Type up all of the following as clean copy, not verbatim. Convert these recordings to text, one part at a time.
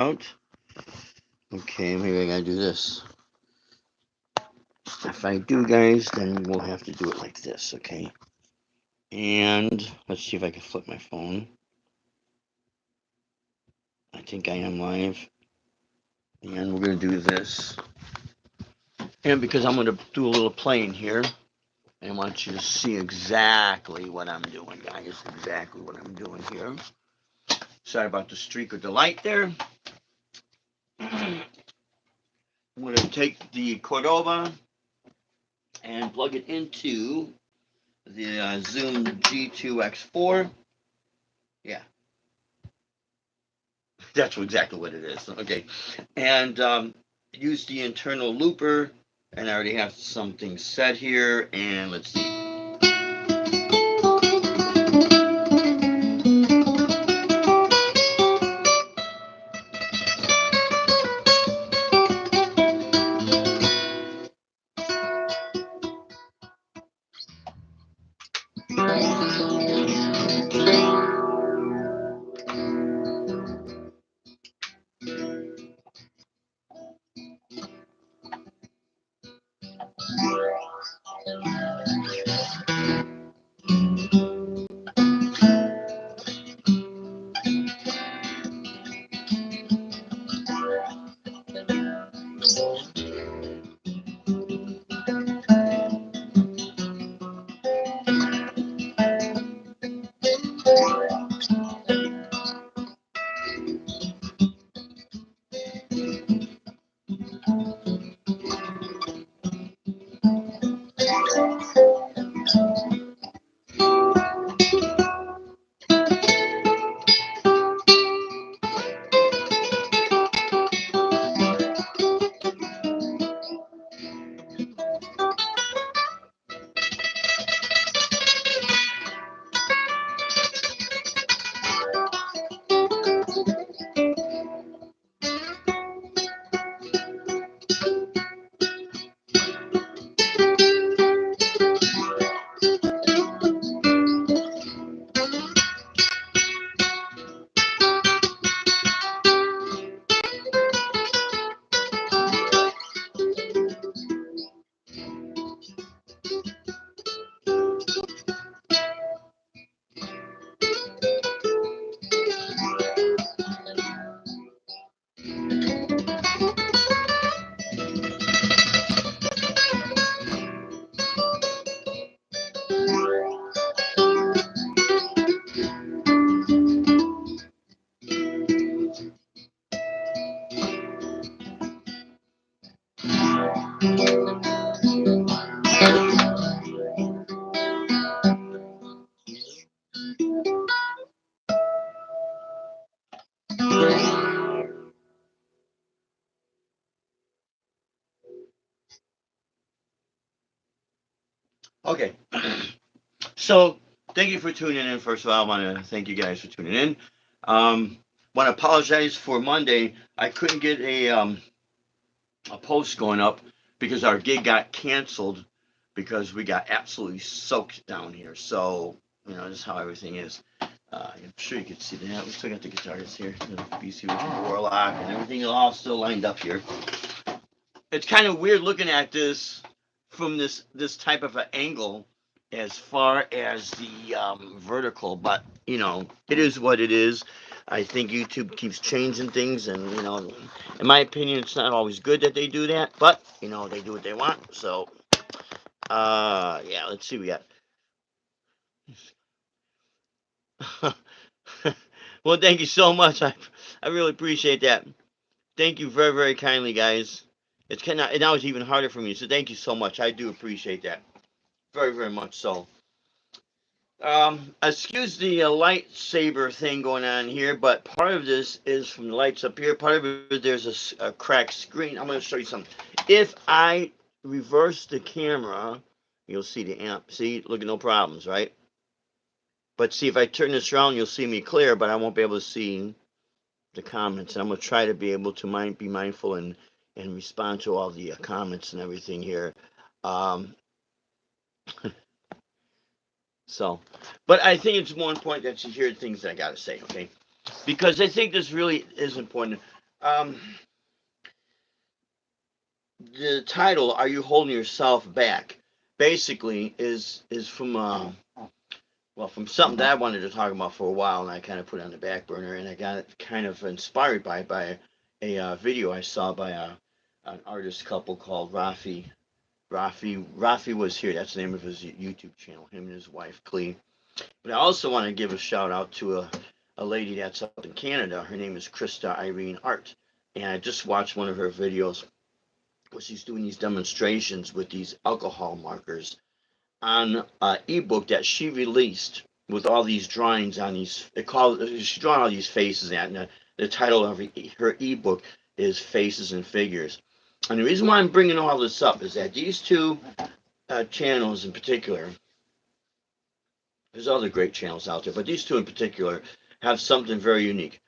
out. Okay, maybe I gotta do this. If I do, guys, then we'll have to do it like this, okay? And let's see if I can flip my phone. I think I am live. And we're gonna do this. And because I'm gonna do a little playing here, I want you to see exactly what I'm doing, guys. Exactly what I'm doing here. Sorry about the streak of delight there. I'm going to take the Cordova and plug it into the Zoom G2X4. Yeah, that's exactly what it is. Okay, and use the internal looper. And I already have something set here. And let's see. Okay, so thank you for tuning in. First of all, I want to thank you guys for tuning in. Want to apologize for Monday. I couldn't get a post going up because our gig got canceled because we got absolutely soaked down here. So this is how everything is. I'm sure you can see that. We still got the guitars here, the BC with the Warlock and everything all still lined up here. It's kind of weird looking at this from this type of an angle as far as the vertical, but it is what it is. I think YouTube keeps changing things, and in my opinion, it's not always good that they do that, but they do what they want. So, yeah, let's see. We got. Well, thank you so much. I really appreciate that. Thank you very very kindly, guys. It's kind of now it's even harder for me. So thank you so much. I do appreciate that very very much. So. Excuse the lightsaber thing going on here, but part of this is from the lights up here. Part of it, there's a cracked screen. I'm going to show you something. If I reverse the camera, you'll see the amp. See, look at no problems, right? But see, if I turn this around, you'll see me clear, but I won't be able to see the comments. And I'm going to try to be able to be mindful and respond to all the comments and everything here. Um, so, but I think it's more important that you hear things that I got to say, okay? Because I think this really is important. Um, the title, "Are You Holding Yourself Back?" basically is from well, from something that I wanted to talk about for a while, and I kind of put it on the back burner, and I got kind of inspired by a video I saw by an artist couple called Rafi. Rafi was here. That's the name of his YouTube channel. Him and his wife Clee. But I also want to give a shout out to a lady that's up in Canada. Her name is Krista Irene Art, and I just watched one of her videos where she's doing these demonstrations with these alcohol markers on an ebook that she released with all these drawings on these. She's drawing all these faces at, and the title of her ebook is Faces and Figures. And the reason why I'm bringing all this up is that these two channels in particular, there's other great channels out there, but these two in particular have something very unique.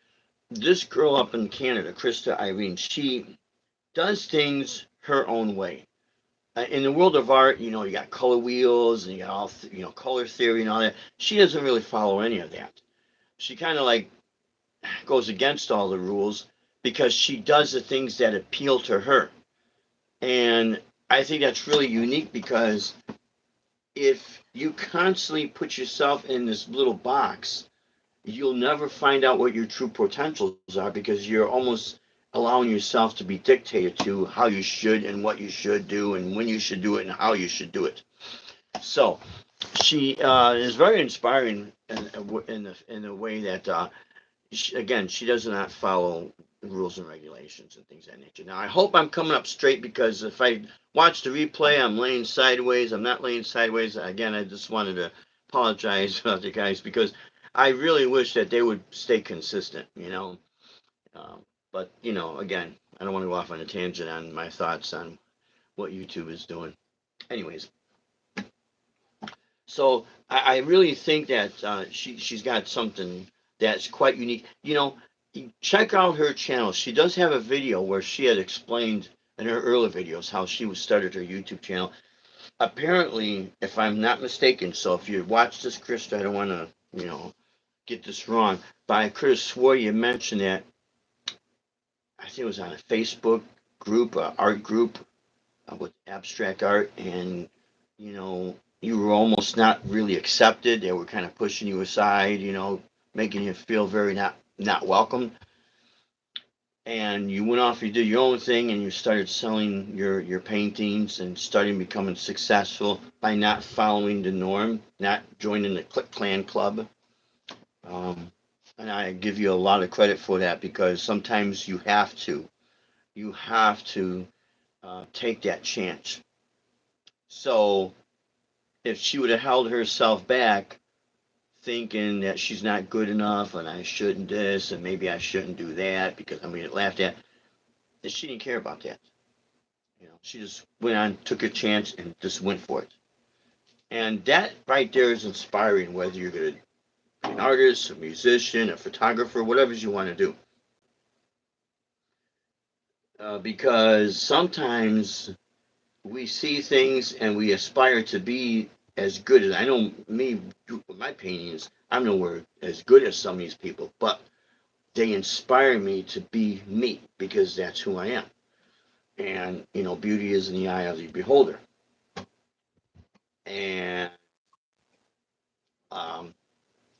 This girl up in Canada, Krista Irene, she does things her own way. In the world of art, you know, you got color wheels and you got all, color theory and all that. She doesn't really follow any of that. She kind of like goes against all the rules because she does the things that appeal to her. And I think that's really unique because if you constantly put yourself in this little box, you'll never find out what your true potentials are because you're almost allowing yourself to be dictated to how you should and what you should do and when you should do it and how you should do it. So she is very inspiring in the way that again, she does not follow rules and regulations and things of that nature. Now I hope I'm coming up straight because if I watch the replay, I'm laying sideways. I'm not laying sideways. Again, I just wanted to apologize about the guys because I really wish that they would stay consistent. But again, I don't want to go off on a tangent on my thoughts on what YouTube is doing. Anyways, so I really think that she's got something that's quite unique. Check out her channel. She does have a video where she had explained in her earlier videos how she was started her YouTube channel. Apparently, if I'm not mistaken, so if you watch this, Chris, I don't want to get this wrong, but I could have swore you mentioned that. I think it was on a Facebook group, art group with abstract art, and you were almost not really accepted. They were kind of pushing you aside, making you feel very not welcome. And you went off, you did your own thing, and you started selling your paintings and starting becoming successful by not following the norm, not joining the Click Clan Club. Um, and I give you a lot of credit for that because sometimes you have to take that chance. So if she would have held herself back, thinking that she's not good enough and I shouldn't this and maybe I shouldn't do that because I'm gonna get laughed at, that she didn't care about that. She just went on, took a chance, and just went for it. And that right there is inspiring, whether you're gonna be an artist, a musician, a photographer, whatever you want to do. Because sometimes we see things and we aspire to be as good as I know me with my paintings. I'm nowhere as good as some of these people, but they inspire me to be me because that's who I am. And beauty is in the eye of the beholder. And um,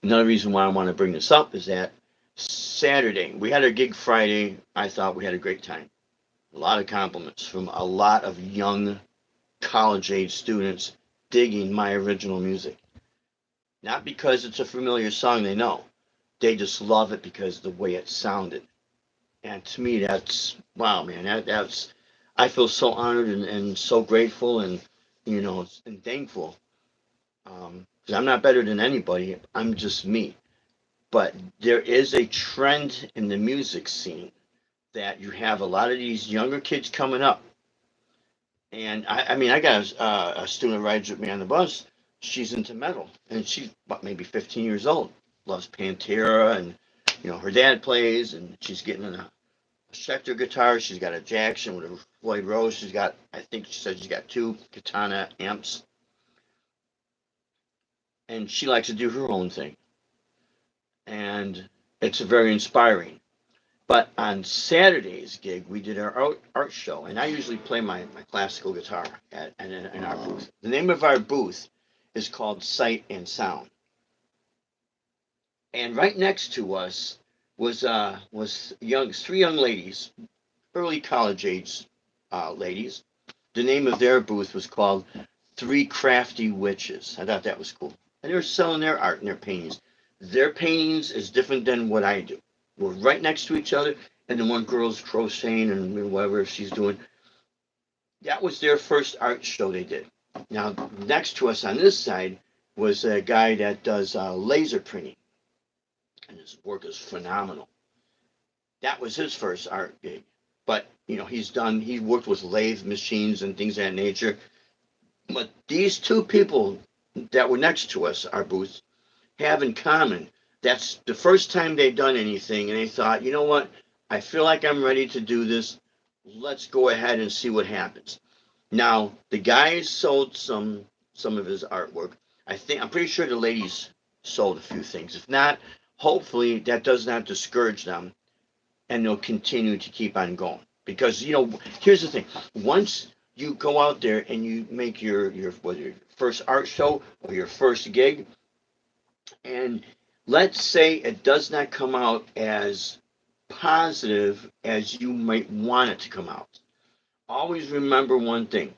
another reason why I want to bring this up is that Saturday we had a gig Friday. I thought we had a great time. A lot of compliments from a lot of young college age students digging my original music. Not because it's a familiar song they know. They just love it because of the way it sounded. And to me, that's wow, man. That's I feel so honored and so grateful and thankful. 'Cause I'm not better than anybody. I'm just me. But there is a trend in the music scene that you have a lot of these younger kids coming up. And I mean, I got a student rides with me on the bus. She's into metal, and she's what, maybe 15 years old. Loves Pantera, and her dad plays, and she's getting a Schecter guitar. She's got a Jackson with a Floyd Rose. She's got, I think she said she's got two Katana amps, and she likes to do her own thing, and it's very inspiring. But on Saturday's gig, we did our art show, and I usually play my classical guitar in our booth. The name of our booth is called Sight and Sound. And right next to us was three young ladies, early college age ladies. The name of their booth was called Three Crafty Witches. I thought that was cool. And they were selling their art and their paintings. Their paintings is different than what I do. We're right next to each other, and the one girl's crocheting and whatever she's doing. That was their first art show they did. Now, next to us on this side was a guy that does laser printing, and his work is phenomenal. That was his first art gig. But, he worked with lathe machines and things of that nature. But these two people that were next to us, our booth, have in common. That's the first time they'd done anything, and they thought, you know what? I feel like I'm ready to do this. Let's go ahead and see what happens. Now, the guys sold some of his artwork. I'm pretty sure the ladies sold a few things. If not, hopefully that does not discourage them, and they'll continue to keep on going. Because here's the thing: once you go out there and you make whether your first art show or your first gig, and let's say it does not come out as positive as you might want it to come out. Always remember one thing: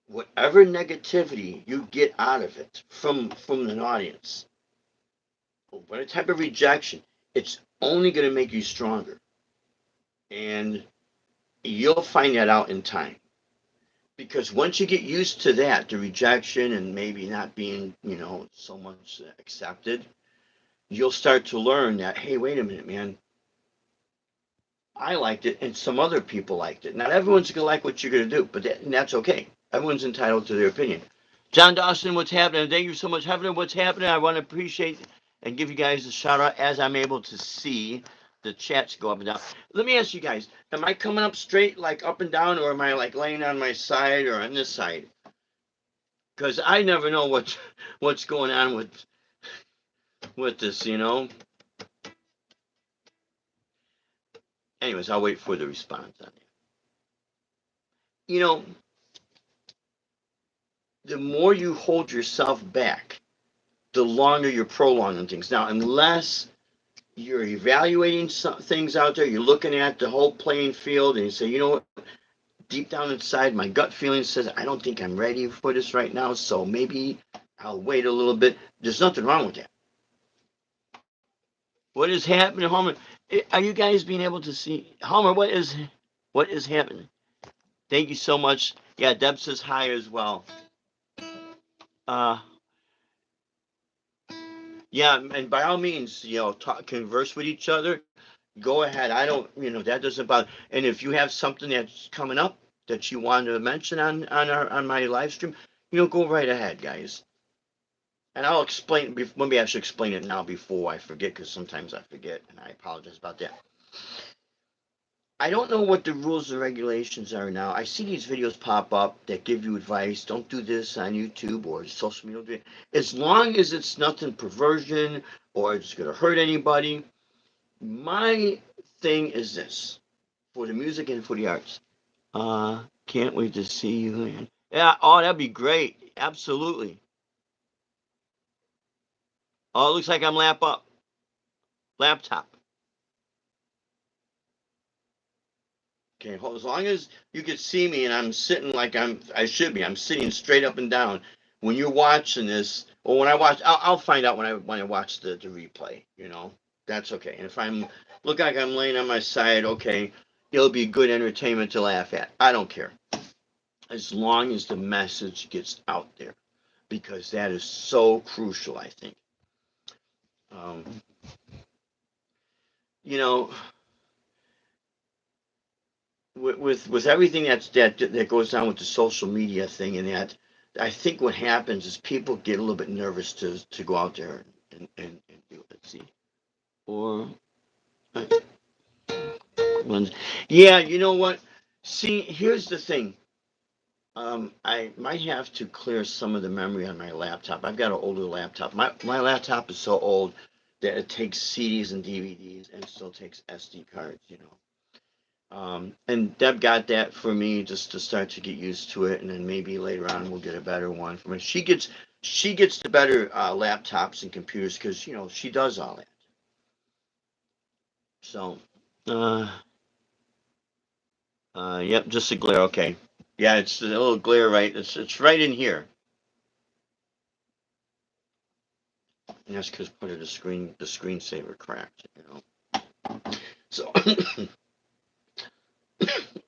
whatever negativity you get out of it from an audience, what type of rejection, it's only going to make you stronger, and you'll find that out in time. Because once you get used to that, the rejection and maybe not being, so much accepted, you'll start to learn that, hey, wait a minute, man, I liked it and some other people liked it. Not everyone's going to like what you're going to do, but that's okay. Everyone's entitled to their opinion. John Dawson, what's happening? Thank you so much, Heaven. What's happening? I want to appreciate and give you guys a shout out as I'm able to see the chats go up and down. Let me ask you guys, am I coming up straight, like up and down, or am I like laying on my side or on this side? Because I never know what's going on with this, Anyways, I'll wait for the response on it. The more you hold yourself back, the longer you're prolonging things. Now, unless you're evaluating some things out there, you're looking at the whole playing field, and you say, you know what, deep down inside, my gut feeling says I don't think I'm ready for this right now, so maybe I'll wait a little bit. There's nothing wrong with that. What is happening, Homer? Are you guys being able to see? Homer, what is happening? Thank you so much. Yeah, Deb says hi as well. Yeah, and by all means, converse with each other. Go ahead. I don't, that doesn't bother. And if you have something that's coming up that you want to mention on my live stream, go right ahead, guys. And I'll explain. Maybe I should explain it now before I forget, because sometimes I forget, and I apologize about that. I don't know what the rules and regulations are now. I see these videos pop up that give you advice. Don't do this on YouTube or social media. As long as it's nothing perversion or it's going to hurt anybody. My thing is this, for the music and for the arts. Can't wait to see you. Yeah, oh, that'd be great. Absolutely. Oh, it looks like I'm laptop. Okay, as long as you can see me and I'm sitting like I should be. I'm sitting straight up and down. When you're watching this, or when I watch, I'll find out when I watch the replay. That's okay. And if I'm look like I'm laying on my side, okay, it'll be good entertainment to laugh at. I don't care, as long as the message gets out there, because that is so crucial, I think. You know, with everything that goes on with the social media thing, and that, I think what happens is people get a little bit nervous to go out there and do it. Let's see, or yeah, you know what? See, here's the thing. I might have to clear some of the memory on my laptop. I've got an older laptop. My laptop is so old that it takes CDs and DVDs and still takes SD cards, you know. And Deb got that for me just to start to get used to it, and then maybe later on we'll get a better one for me. She gets the better laptops and computers because you know she does all that. So, uh, yep, just a glare. Okay, yeah, it's a little glare, right? It's right in here, and that's because part of the screensaver cracked, you know. So,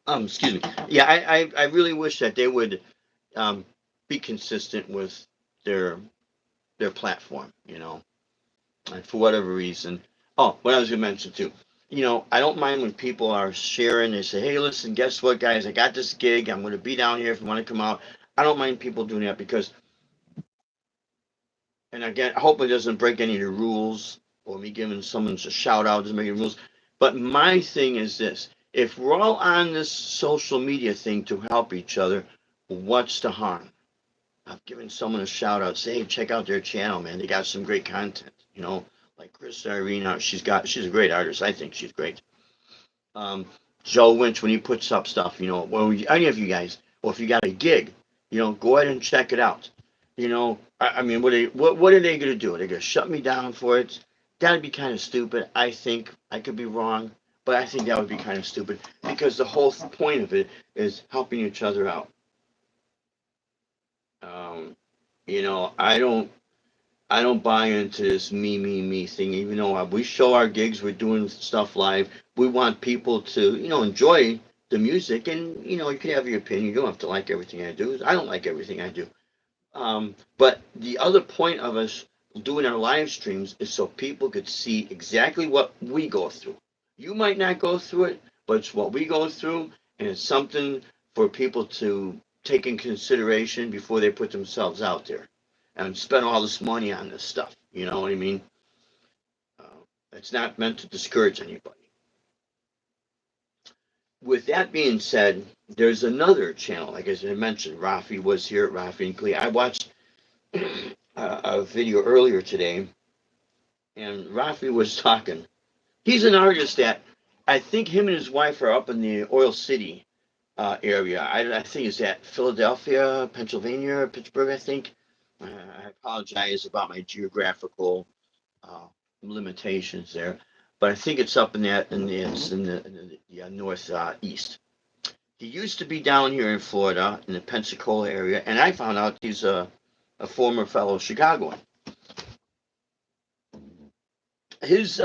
excuse me. Yeah, I really wish that they would um, be consistent with their their platform, you know. And for whatever reason. Oh, what I was gonna mention too. You know, I don't mind when people are sharing. They say, "Hey, listen, guess what, guys? I got this gig. I'm going to be down here if you want to come out." I don't mind people doing that because, and again, I hope it doesn't break any of the rules or me giving someone a shout out doesn't make any rules. But my thing is this: if we're all on this social media thing to help each other, what's the harm? I've given someone a shout out, say, hey, check out their channel, man. They got some great content, you know, like Chris Irene. She's a great artist. I think she's great. Um, Joe Winch, when he puts up stuff, you know, well, any of you guys, or if you got a gig, you know, go ahead and check it out. You know, I mean, what are they going to do? Are they going to shut me down for it? That'd be kind of stupid. I think I could be wrong, but I think that would be kind of stupid because the whole point of it is helping each other out. Um, you know, I don't buy into this me thing. Even though we show our gigs, we're doing stuff live. We want people to, you know, enjoy the music, and you know, you can have your opinion. You don't have to like everything I do. I don't like everything I do. But the other point of us doing our live streams is so people could see exactly what we go through. You might not go through it, but it's what we go through, and it's something for people to take in consideration before they put themselves out there and spend all this money on this stuff. You know what I mean? Uh, it's not meant to discourage anybody. With that being said, there's another channel, like as I mentioned, Rafi was here, Rafi and Clea. I watched a video earlier today, and Rafi was talking. He's an artist that I think him and his wife are up in the Oil City area. I think it's at Philadelphia, Pennsylvania, Pittsburgh, I think. I apologize about my geographical uh, limitations there, but I think it's up in that in the it's in the north east. He used to be down here in Florida in the Pensacola area, and I found out he's a former fellow Chicagoan. His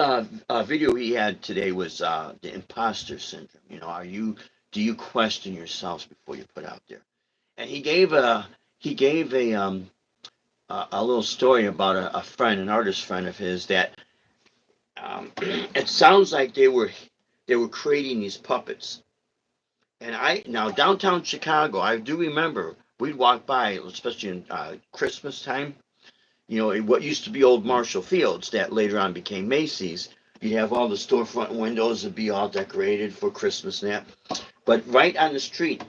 video he had today was the imposter syndrome. You know, do you question yourselves before you put out there? And he gave a little story about a friend, an artist friend of his that it sounds like they were creating these puppets. And I now downtown Chicago, I do remember we'd walk by, especially in Christmas time. You know, what used to be old Marshall Fields that later on became Macy's. You'd have all the storefront windows would be all decorated for Christmas and that. But right on the street,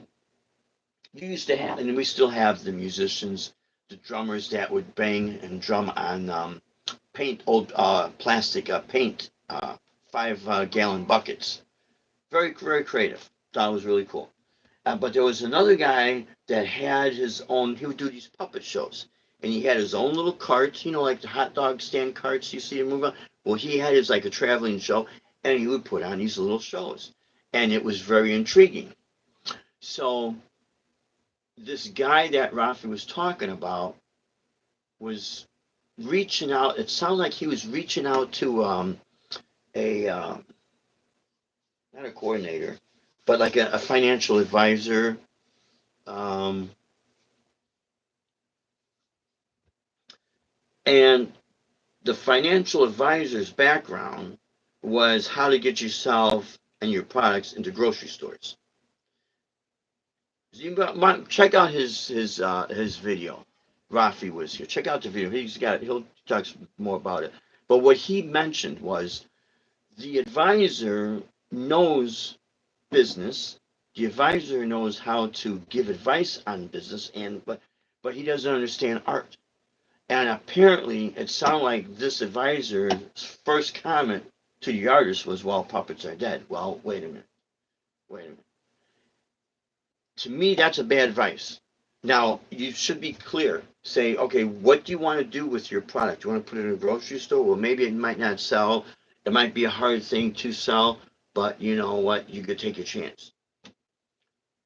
you used to have, and we still have the musicians, the drummers that would bang and drum on paint, old plastic paint, 5 gallon buckets. Very, very creative. Thought it was really cool. But there was another guy that had his own. He would do these puppet shows, and he had his own little cart. You know, like the hot dog stand carts you see him move on. Well, he had his like a traveling show, and he would put on these little shows, and it was very intriguing. So this guy that Rafi was talking about was reaching out. It sounded like he was reaching out to a not a coordinator, but like a financial advisor. Um, and the financial advisor's background was how to get yourself and your products into grocery stores. Check out his video. Rafi was here. Check out the video. He'll talk more about it. But what he mentioned was the advisor knows business. The advisor knows how to give advice on business, but he doesn't understand art. And apparently, it sounded like this advisor's first comment to the artist was, "Well, puppets are dead." Well, wait a minute. Wait a minute. To me, that's a bad advice. Now, you should be clear. Say, okay, what do you want to do with your product? Do you want to put it in a grocery store? Well, maybe it might not sell. It might be a hard thing to sell, but you know what? You could take a chance.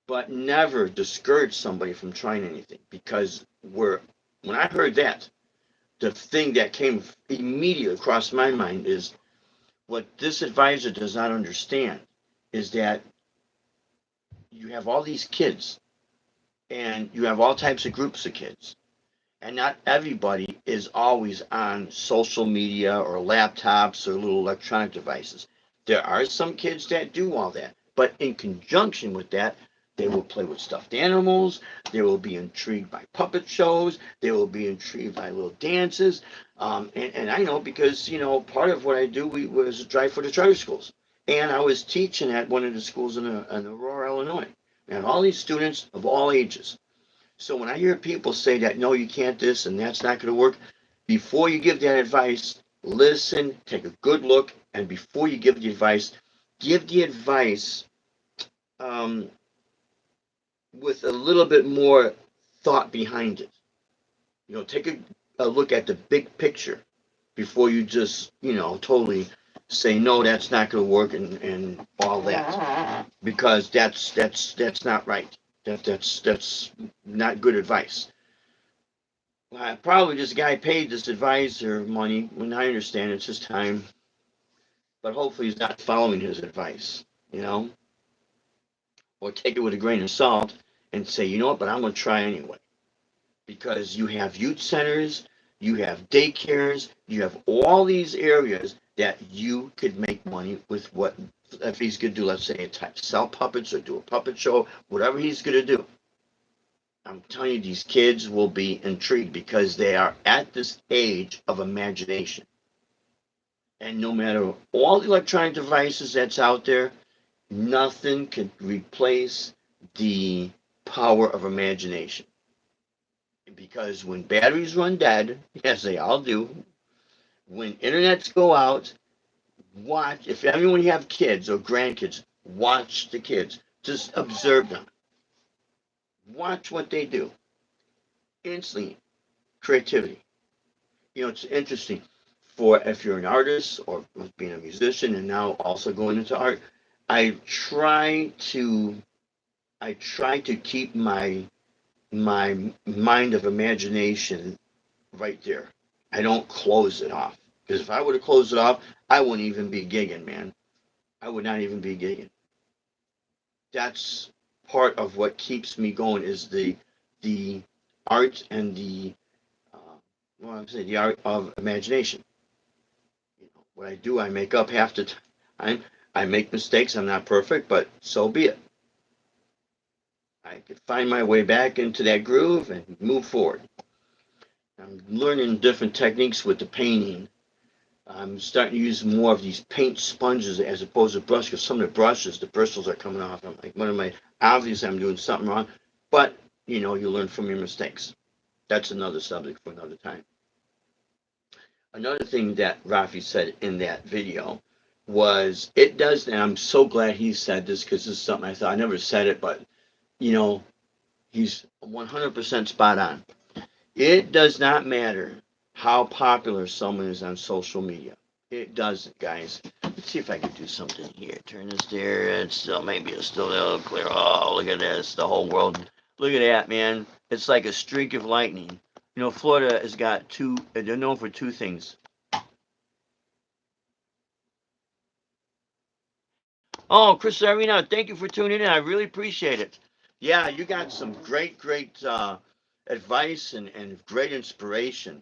But never discourage somebody from trying anything, because when I heard that, the thing that came immediately across my mind is what this advisor does not understand is that you have all these kids and you have all types of groups of kids. And not everybody is always on social media or laptops or little electronic devices. There are some kids that do all that, but in conjunction with that, they will play with stuffed animals. They will be intrigued by puppet shows. They will be intrigued by little dances. And I know because, part of what I do was drive for the charter schools. And I was teaching at one of the schools in Aurora, Illinois. And all these students of all ages. So when I hear people say that, no, you can't this and that's not going to work, before you give that advice, listen, take a good look, and before you give the advice um, with a little bit more thought behind it. Take a look at the big picture before you just, totally say, no, that's not going to work and all that, because that's not right. That's not good advice. Probably this guy paid this advisor money. When I understand it's his time, but hopefully he's not following his advice, you know, or take it with a grain of salt and say, you know what, but I'm going to try anyway. Because you have youth centers, you have daycares, you have all these areas that you could make money with what, if he's going to do, let's say, sell puppets or do a puppet show, whatever he's going to do. I'm telling you, these kids will be intrigued because they are at this age of imagination. And no matter all the electronic devices that's out there, nothing can replace the power of imagination. Because when batteries run dead, as they all do, when internets go out, watch, if everyone you have kids or grandkids, watch the kids. Just observe them. Watch what they do. Instantly, creativity. It's interesting for if you're an artist or being a musician and now also going into art. I try to keep my mind of imagination right there. I don't close it off, because if I would have closed it off, I wouldn't even be gigging, man. I would not even be gigging. That's part of what keeps me going is the art and the well, I'm saying the art of imagination. What I do, I make up half the time. I make mistakes. I'm not perfect, but so be it. I can find my way back into that groove and move forward. I'm learning different techniques with the painting. I'm starting to use more of these paint sponges as opposed to brush, because some of the brushes, the bristles are coming off. I'm like, what am I? Obviously, I'm doing something wrong, but you learn from your mistakes. That's another subject for another time. Another thing that Rafi said in that video was it does, and I'm so glad he said this because this is something I thought I never said it, but he's 100% spot on. It does not matter how popular someone is on social media. It doesn't, guys. Let's see if I can do something here. Turn this there. It's still, maybe it's still a little clear. Oh, look at this. The whole world. Look at that, man. It's like a streak of lightning. Florida has got two, they're known for two things. Oh, Chris Arena, thank you for tuning in. I really appreciate it. Yeah, you got some great advice and great inspiration.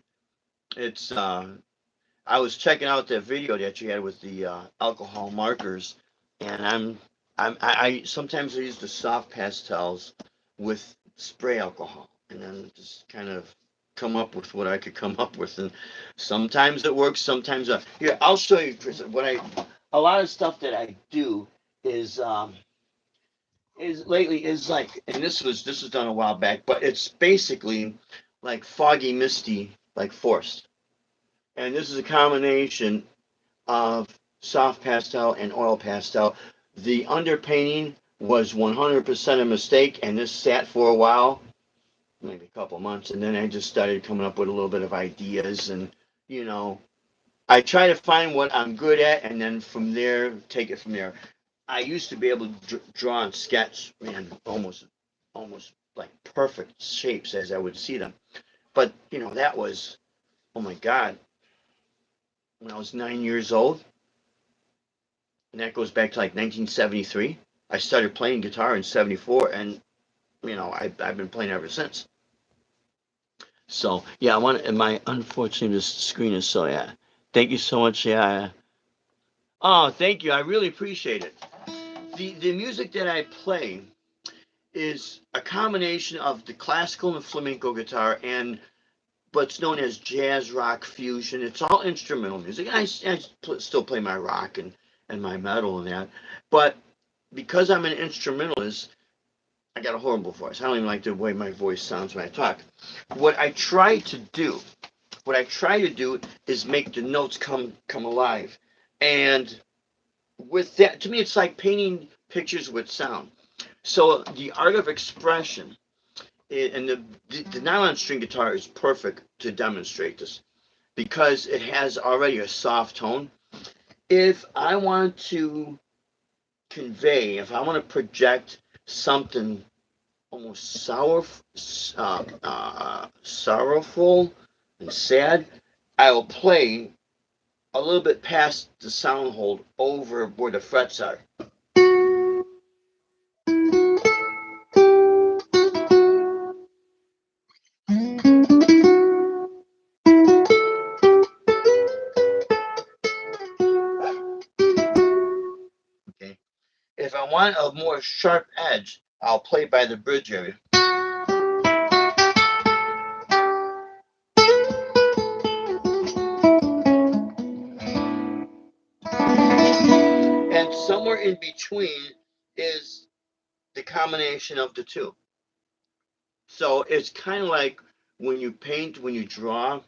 It's I was checking out that video that you had with the alcohol markers, and I sometimes I use the soft pastels with spray alcohol, and then just kind of come up with what I could come up with, and sometimes it works, sometimes here I'll show you, Chris. A lot of stuff that I do is lately is like, and this was done a while back, but it's basically like foggy misty like forced. And this is a combination of soft pastel and oil pastel. The underpainting was 100% a mistake, and this sat for a while, maybe a couple months, and then I just started coming up with a little bit of ideas, and you know, I try to find what I'm good at, and then from there, take it from there. I used to be able to draw and sketch, man, almost like perfect shapes as I would see them. But that was, oh my God, when I was 9 years old, and that goes back to like 1973. I started playing guitar in '74, and I've been playing ever since. So yeah, I want. And my unfortunately, this screen is so yeah. Thank you so much. Yeah. Oh, thank you. I really appreciate it. The music that I play is a combination of the classical and flamenco guitar and what's known as jazz rock fusion. It's all instrumental music. I still play my rock and my metal and that, but because I'm an instrumentalist, I got a horrible voice. I don't even like the way my voice sounds when I talk. What I try to do, what I try to do is make the notes come alive, and with that, to me, it's like painting pictures with sound. So the art of expression and the nylon string guitar is perfect to demonstrate this because it has already a soft tone. If I want to convey, if I want to project something almost sorrowful and sad, I will play a little bit past the sound hold over where the frets are. Okay. If I want a more sharp edge, I'll play by the bridge area. And somewhere in between is the combination of the two. So it's kind of like when you paint, when you draw,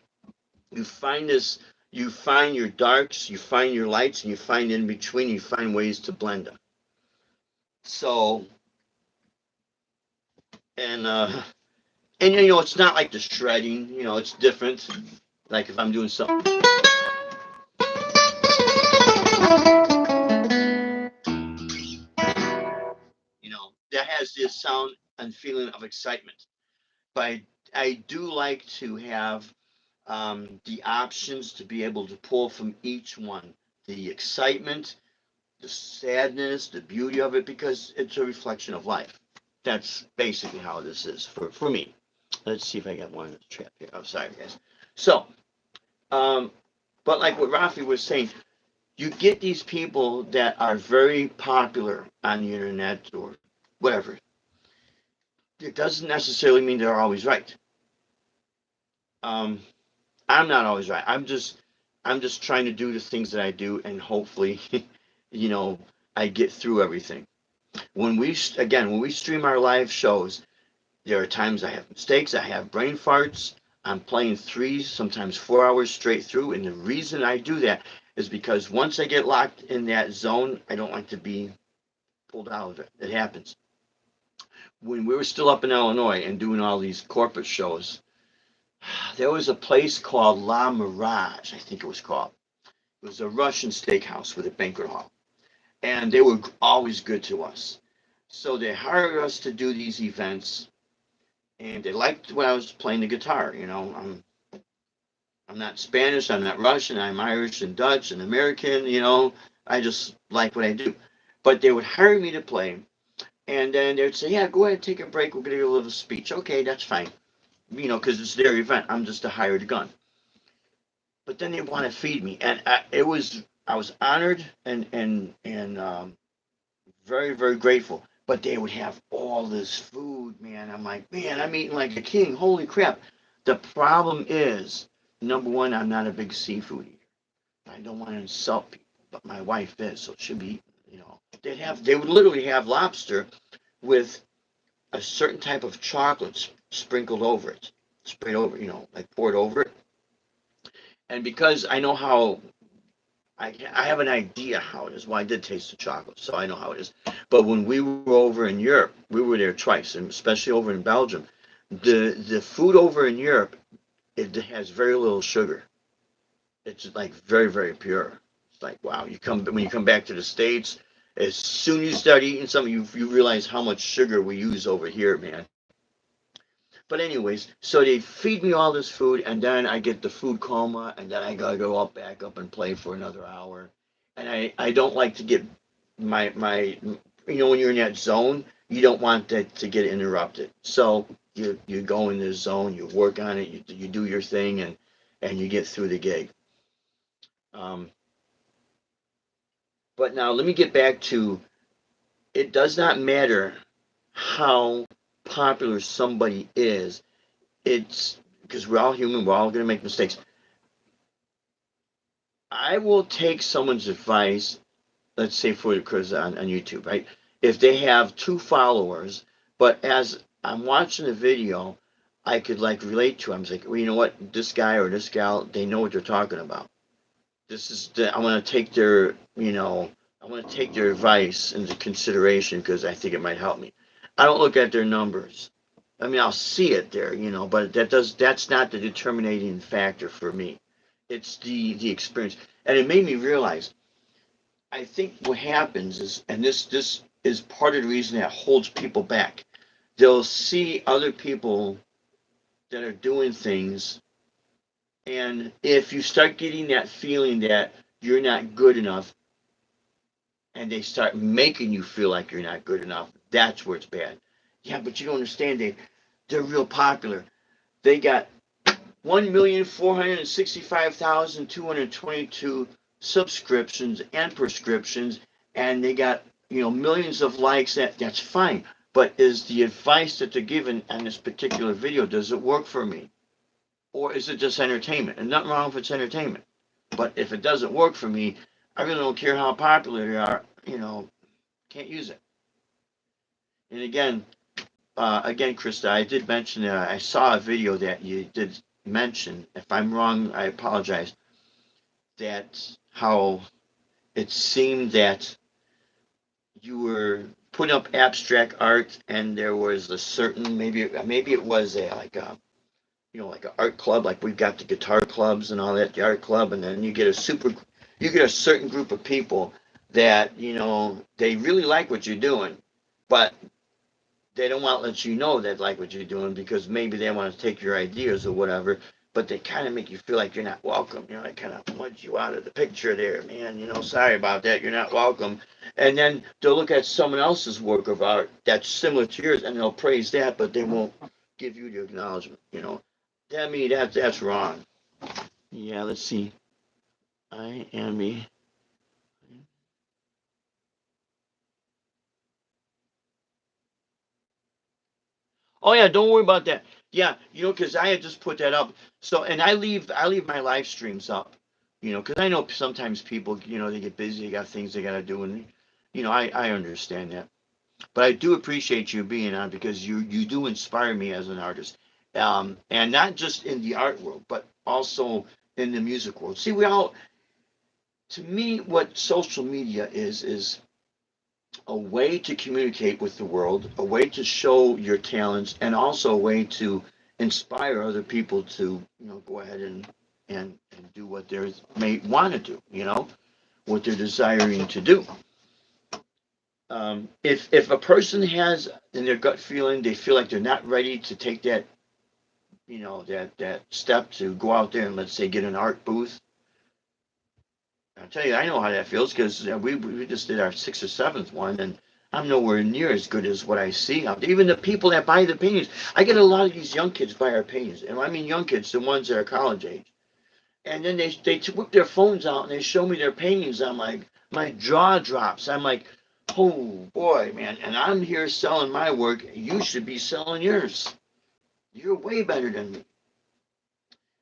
you find this, you find your darks, you find your lights, and you find in between, you find ways to blend them. So, and it's not like the shredding, it's different. Like if I'm doing something, that has this sound and feeling of excitement. But I do like to have the options to be able to pull from each one the excitement, the sadness, the beauty of it, because it's a reflection of life. That's basically how this is for me. Let's see if I got one in the trap here. Oh, sorry, guys. So, um, but like what Rafi was saying, you get these people that are very popular on the internet or whatever. It doesn't necessarily mean they're always right. Um, I'm not always right. I'm just trying to do the things that I do, and hopefully, you know, I get through everything. When we stream our live shows, there are times I have mistakes, I have brain farts. I'm playing 3, sometimes 4 hours straight through, and the reason I do that is because once I get locked in that zone, I don't like to be pulled out of it. It happens. When we were still up in Illinois and doing all these corporate shows, there was a place called La Mirage, I think it was called. It was a Russian steakhouse with a banquet hall, and they were always good to us. So they hired us to do these events, and they liked when I was playing the guitar. I'm not Spanish, I'm not Russian, I'm Irish and Dutch and American. I just like what I do. But they would hire me to play, and then they'd say, "Yeah, go ahead, take a break. We're gonna do a little speech." Okay, that's fine. Because it's their event. I'm just a hired gun. But then they want to feed me, and I was honored and very very grateful. But they would have all this food, man. I'm like, man, I'm eating like a king. Holy crap! The problem is, number one, I'm not a big seafood eater. I don't want to insult people, but my wife is, so she'll be, they would literally have lobster with a certain type of chocolate sprinkled over it, sprayed over, like poured over it. And because I know how, I have an idea how it is. Well, I did taste the chocolate, so I know how it is. But when we were over in Europe, we were there twice, and especially over in Belgium, the food over in Europe, it has very little sugar. It's like very, very pure. It's like, wow, you come when you come back to the States, as soon as you start eating something, you realize how much sugar we use over here, man. But anyways, so they feed me all this food, and then I get the food coma, and then I gotta go up back up and play for another hour. And I don't like to get my when you're in that zone, you don't want that to get interrupted. So you go in this zone, you work on it, you do your thing, and you get through the gig. Um, but now let me get back to, it does not matter how popular somebody is. It's because we're all human, we're all going to make mistakes. I will take someone's advice, let's say for because on YouTube, right? If they have 2 followers, but as I'm watching the video, I could like relate to them. It's like, well, you know what, this guy or this gal, they know what they're talking about. I'm going to take their, I want to take their advice into consideration because I think it might help me. I don't look at their numbers. I mean, I'll see it there, but that's not the determining factor for me. It's the experience. And it made me realize, I think what happens is, and this is part of the reason that holds people back. They'll see other people that are doing things, and if you start getting that feeling that you're not good enough, and they start making you feel like you're not good enough, that's where it's bad. Yeah, but you don't understand, they're real popular. They got 1,465,222 subscriptions and prescriptions, and they got millions of likes. That's fine. But is the advice that they're given on this particular video, does it work for me? Or is it just entertainment? And nothing wrong if it's entertainment. But if it doesn't work for me, I really don't care how popular they are, can't use it. And again, Krista, I did mention that I saw a video that you did mention. If I'm wrong, I apologize. That how it seemed that you were putting up abstract art, and there was a certain, maybe it was a like a like an art club, like we've got the guitar clubs and all that, the art club, and then you get a certain group of people that they really like what you're doing, but they don't want to let you know they like what you're doing because maybe they want to take your ideas or whatever, but they kind of make you feel like you're not welcome. They kind of want you out of the picture there, man. Sorry about that. You're not welcome. And then they'll look at someone else's work of art that's similar to yours and they'll praise that, but they won't give you the acknowledgement. That me, that's wrong. Yeah, let's see. I am a. Oh yeah, don't worry about that. Yeah, because I had just put that up. So, and I leave my live streams up, because I know sometimes people, they get busy, they got things they got to do, and I understand that. But I do appreciate you being on because you do inspire me as an artist, and not just in the art world, but also in the music world. See, to me, what social media is a way to communicate with the world, a way to show your talents, and also a way to inspire other people to, go ahead and do what they may want to do, what they're desiring to do. If a person has in their gut feeling they feel like they're not ready to take that, that step to go out there and let's say get an art booth. I'll tell you, I know how that feels because we just did our sixth or seventh one, and I'm nowhere near as good as what I see out there. Even the people that buy the paintings, I get a lot of these young kids buy our paintings, and I mean young kids, the ones that are college age, and then they whip their phones out and they show me their paintings. I'm like, my jaw drops. I'm like, oh boy, man, and I'm here selling my work. You should be selling yours. You're way better than me.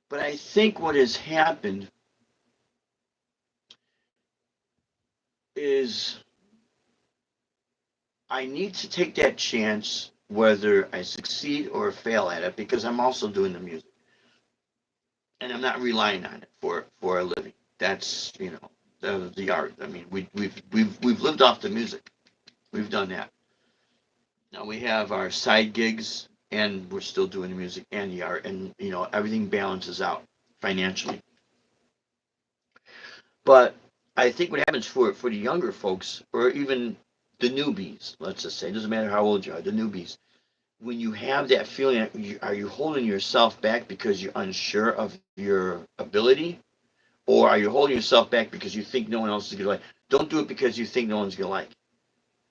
But I think what has happened is I need to take that chance whether I succeed or fail at it because I'm also doing the music. and I'm not relying on it for a living. That's the art. I mean, we've lived off the music. We've done that. Now we have our side gigs, and we're still doing the music and the art, and everything balances out financially. But I think what happens for the younger folks, or even the newbies, let's just say, it doesn't matter how old you are, the newbies, when you have that feeling, are you holding yourself back because you're unsure of your ability, or are you holding yourself back because you think no one else is gonna like? Don't do it because you think no one's gonna like,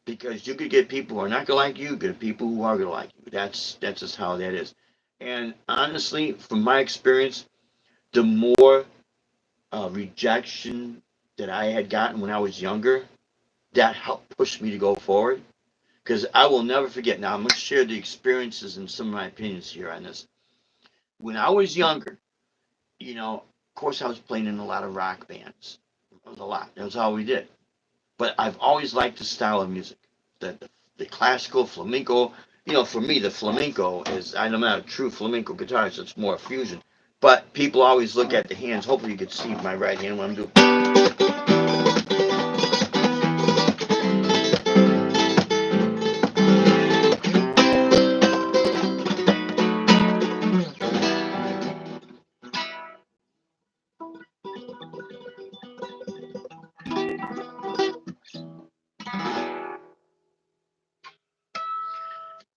because you could get people who are not gonna like you, get people who are gonna like you. That's just how that is. And honestly, from my experience, the more rejection that I had gotten when I was younger, that helped push me to go forward. Because I will never forget. Now I'm going to share the experiences and some of my opinions here on this. When I was younger, of course I was playing in a lot of rock bands. It was a lot. That was all we did. But I've always liked the style of music, the classical flamenco. For me, the flamenco is. I'm not a true flamenco guitarist. So it's more fusion. But people always look at the hands. Hopefully, you can see my right hand when I'm doing.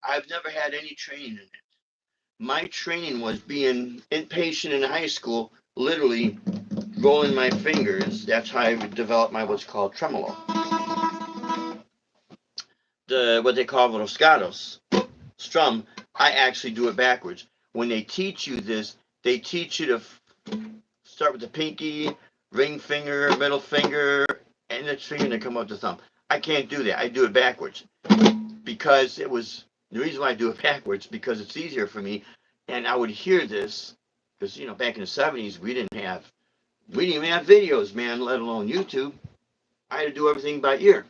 I've never had any training in it. My training was being impatient in high school, literally rolling my fingers. That's how I developed my what's called tremolo. What they call roscados, strum. I actually do it backwards. When they teach you this, they teach you to start with the pinky, ring finger, middle finger, and the finger, and then come up the thumb. I can't do that. I do it backwards because it was the reason why I do it backwards because it's easier for me. And I would hear this because back in the '70s we didn't even have videos, man, let alone YouTube. I had to do everything by ear.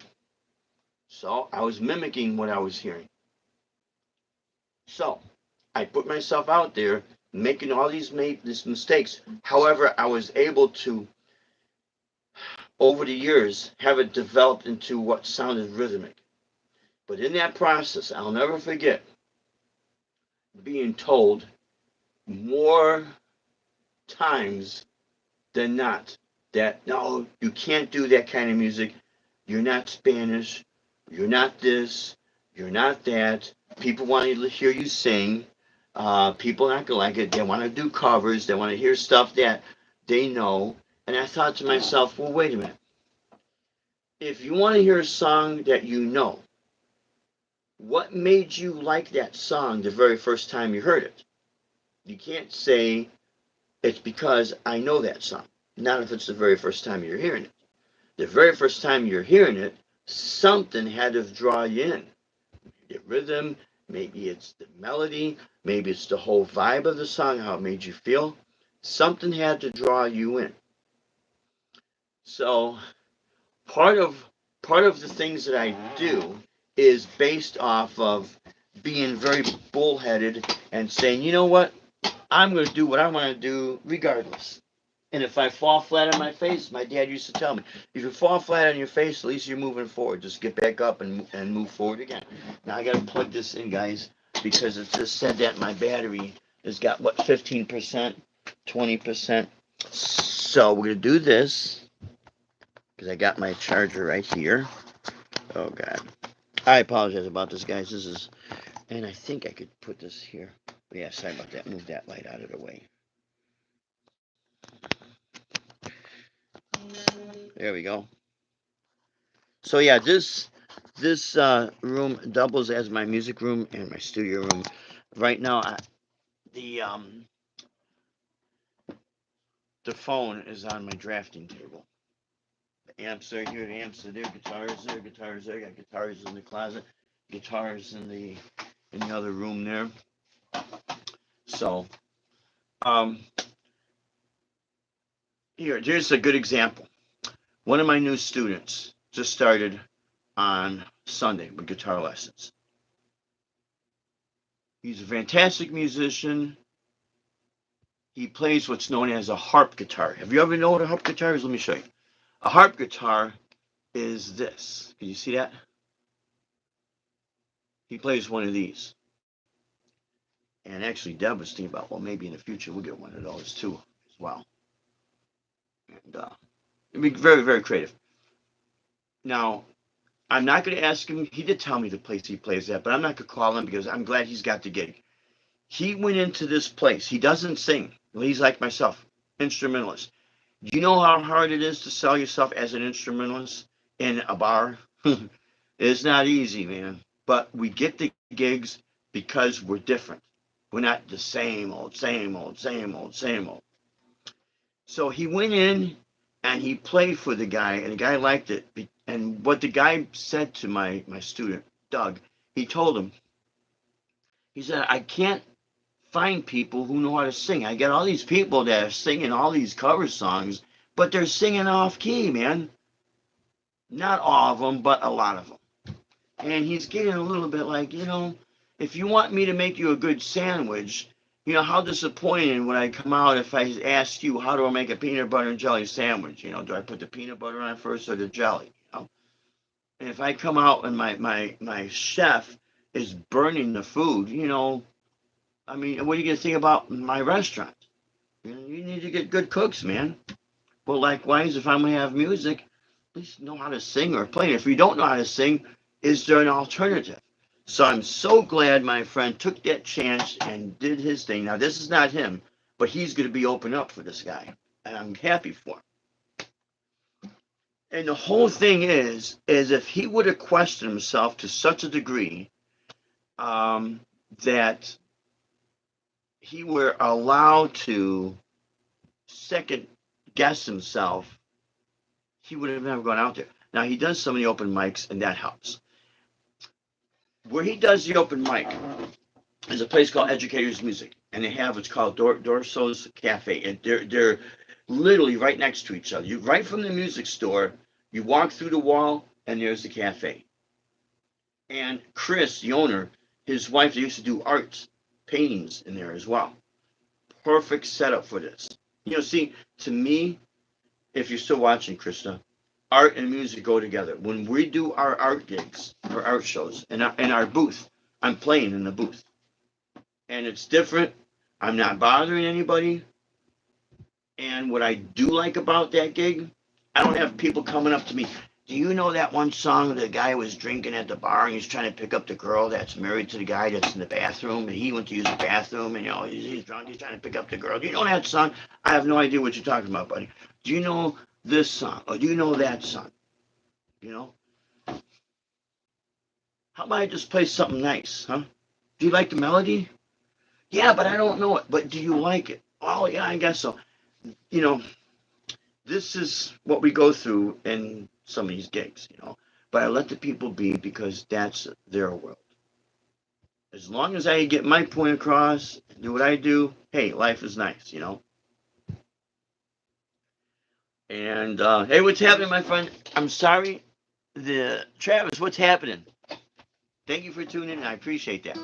So I was mimicking what I was hearing. So I put myself out there making all these mistakes. However, I was able to, over the years, have it developed into what sounded rhythmic. But in that process, I'll never forget being told more times than not that no, you can't do that kind of music. You're not Spanish. You're not this. You're not that. People want to hear you sing. People are not gonna like it. They want to do covers. They want to hear stuff that they know. And I thought to myself, well, wait a minute. If you want to hear a song that you know, what made you like that song the very first time you heard it? You can't say it's because I know that song. Not if it's the very first time you're hearing it. The very first time you're hearing it, something had to draw you in. The rhythm, maybe it's the melody, maybe it's the whole vibe of the song, how it made you feel. Something had to draw you in. So part of part of the things that I do is based off of being very bullheaded and saying, you know what, I'm going to do what I want to do regardless. And if I fall flat on my face, my dad used to tell me, if you fall flat on your face, at least you're moving forward. Just get back up and move forward again. Now I got to plug this in, guys, because it just said that my battery has got, what, 15%, 20%. So we're going to do this because I got my charger right here. Oh, God. I apologize about this, guys. This is, and I think I could put this here. But yeah, sorry about that. Move that light out of the way. There we go. So yeah, this room doubles as my music room and my studio room. Right now, the um the phone is on my drafting table. The amps are here, the amps are there, guitars there. Got guitars in the closet, guitars in the other room there. So um here's a good example. One of my new students just started on Sunday with guitar lessons. He's a fantastic musician. he plays what's known as a harp guitar. Have you ever known what a harp guitar is? Let me show you. A harp guitar is this. Can you see that? He plays one of these. And actually, Deb was thinking about, well, maybe in the future we'll get one of those too, as well. And it'd be very, very creative. Now, I'm not going to ask him. He did tell me the place he plays at, but I'm not going to call him because I'm glad he's got the gig. He went into this place. He doesn't sing. Well, he's like myself, instrumentalist. Do you know how hard it is to sell yourself as an instrumentalist in a bar? It's not easy, man. But we get the gigs because we're different. We're not the same old, same old, same old, same old. So he went in and he played for the guy, and the guy liked it. And what the guy said to my student, Doug, he told him, he said, I can't find people who know how to sing. I get all these people that are singing all these cover songs, but they're singing off key, man. Not all of them, but a lot of them. And he's getting a little bit like, if you want me to make you a good sandwich, how disappointing would I come out if I asked you, how do I make a peanut butter and jelly sandwich? Do I put the peanut butter on first or the jelly? And if I come out and my chef is burning the food, I mean, what are you going to think about my restaurant? You need to get good cooks, man. Well, likewise, if I'm going to have music, at least know how to sing or play. If you don't know how to sing, is there an alternative? So I'm so glad my friend took that chance and did his thing. Now, this is not him, but he's going to be open up for this guy. And I'm happy for him. And the whole thing is if he would have questioned himself to such a degree that he were allowed to second guess himself, he would have never gone out there. Now, he does so many open mics, and that helps. Where he does the open mic is a place called Educators Music, and they have what's called Dorso's Cafe, and they're literally right next to each other. You right from the music store, you walk through the wall, and there's the cafe. And Chris, the owner, his wife, they used to do art paintings in there as well. Perfect setup for this. See, to me, if you're still watching, Krista, art and music go together. When we do our art gigs or art shows in our booth, I'm playing in the booth. And it's different. I'm not bothering anybody. And what I do like about that gig, I don't have people coming up to me. Do you know that one song the guy was drinking at the bar and he's trying to pick up the girl that's married to the guy that's in the bathroom and he went to use the bathroom and he's drunk, he's trying to pick up the girl. Do you know that song? I have no idea what you're talking about, buddy. Do you know this song? Or do you know that song? How about I just play something nice, huh? Do you like the melody? Yeah, but I don't know it. But do you like it? Oh, yeah, I guess so. You know, this is what we go through in some of these gigs. But I let the people be because that's their world. As long as I get my point across, do what I do, hey, life is nice. And hey, what's happening, my friend? I'm sorry, Travis. What's happening? Thank you for tuning in. I appreciate that.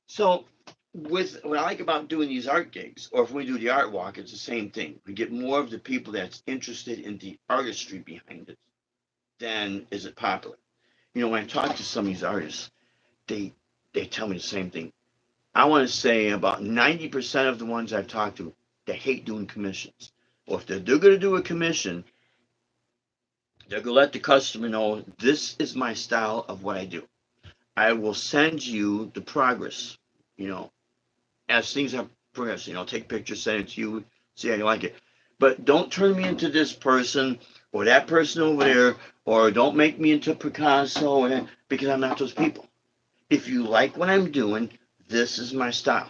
So, with what I like about doing these art gigs, or if we do the art walk, it's the same thing. We get more of the people that's interested in the artistry behind it than is it popular. When I talk to some of these artists, they tell me the same thing. I want to say about 90% of the ones I've talked to, they hate doing commissions. Or if they're going to do a commission, they're going to let the customer know this is my style of what I do. I will send you the progress, as things are progressing. Take pictures, send it to you, see how you like it. But don't turn me into this person or that person over there, or don't make me into Picasso, because I'm not those people. If you like what I'm doing, this is my style.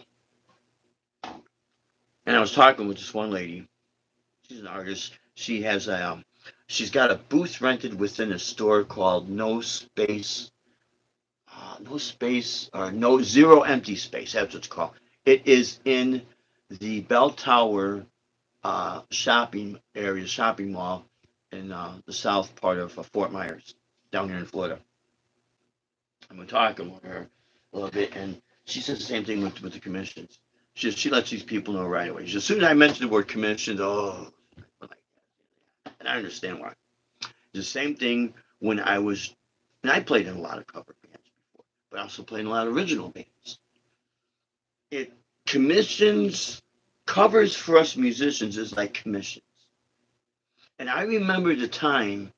And I was talking with this one lady. She's an artist. She's got a booth rented within a store called No Space, or No Zero Empty Space. That's what it's called. It is in the Bell Tower shopping mall in the south part of Fort Myers, down here in Florida. I'm talking with her a little bit, and she says the same thing with the commissions. She lets these people know right away. As soon as I mention the word commissioned, oh, and I understand why. The same thing when I was, and I played in a lot of cover bands before, but I also played in a lot of original bands. It commissions, covers for us musicians is like commissions. And I remember the time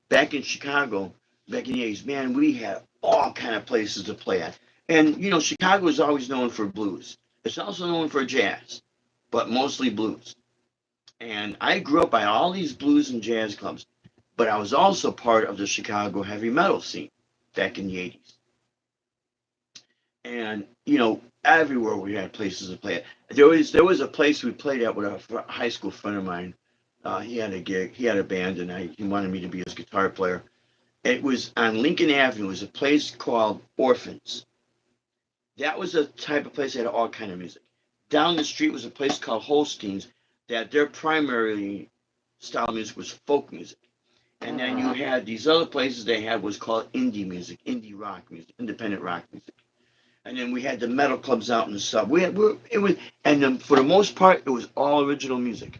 back in Chicago, back in the 80s, man, we had all kind of places to play at. And, Chicago is always known for blues. It's also known for jazz, but mostly blues. And I grew up by all these blues and jazz clubs, but I was also part of the Chicago heavy metal scene back in the 80s. And, everywhere we had places to play at. There was a place we played at with a high school friend of mine. He had a gig, he had a band, and he wanted me to be his guitar player. It was on Lincoln Avenue. It was a place called Orphans. That was a type of place that had all kind of music. Down the street was a place called Holstein's that their primary style of music was folk music. And then you had these other places they had was called indie music, indie rock music, independent rock music. And then we had the metal clubs out in the sub. It was, and then for the most part, it was all original music,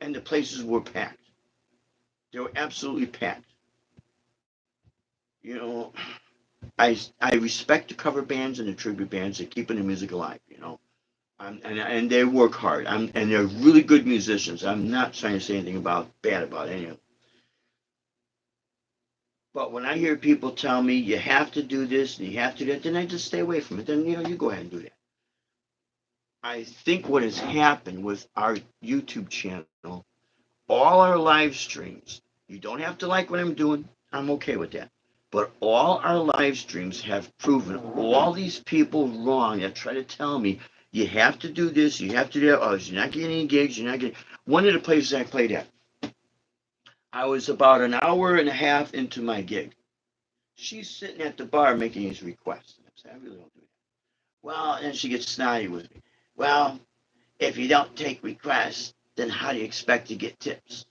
and the places were packed. They were absolutely packed. You know, I respect the cover bands and the tribute bands that keeping the music alive. And they work hard. And they're really good musicians. I'm not trying to say anything bad about any of them. But when I hear people tell me you have to do this and you have to do that, then I just stay away from it. Then you go ahead and do that. I think what has happened with our YouTube channel, all our live streams, you don't have to like what I'm doing. I'm okay with that. But all our live streams have proven all these people wrong that try to tell me you have to do this, you have to do that. Oh, you're not getting any gigs, you're not getting. One of the places I played at, I was about an hour and a half into my gig. She's sitting at the bar making these requests. I said, I really don't do that. Well, and she gets snotty with me. Well, if you don't take requests, then how do you expect to get tips?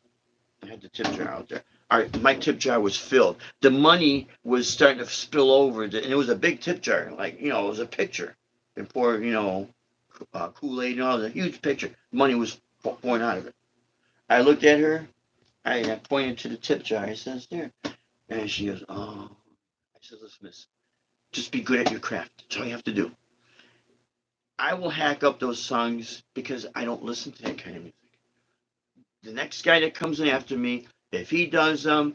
I had the tip jar out there. All right, my tip jar was filled. The money was starting to spill over, and it was a big tip jar, like it was a picture. And pour, Kool-Aid and all, it was a huge picture. Money was pouring out of it. I looked at her. I pointed to the tip jar. I says, "There," and she goes, "Oh." I says, "Listen, miss, just be good at your craft. That's all you have to do." I will hack up those songs because I don't listen to that kind of music. The next guy that comes in after me, if he does them,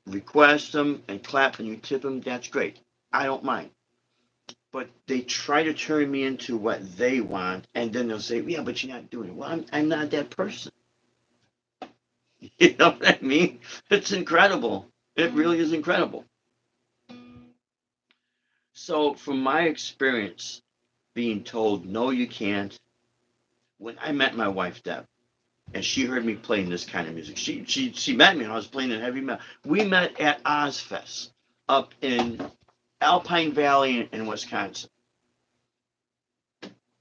request them, and clap and you tip him, that's great. I don't mind. But they try to turn me into what they want, and then they'll say, "Yeah, but you're not doing it." Well, I'm not that person. You know what I mean? It's incredible. It really is incredible. So, from my experience being told, no, you can't, when I met my wife, Deb, and she heard me playing this kind of music. She met me when I was playing in heavy metal. We met at Ozfest up in Alpine Valley in Wisconsin,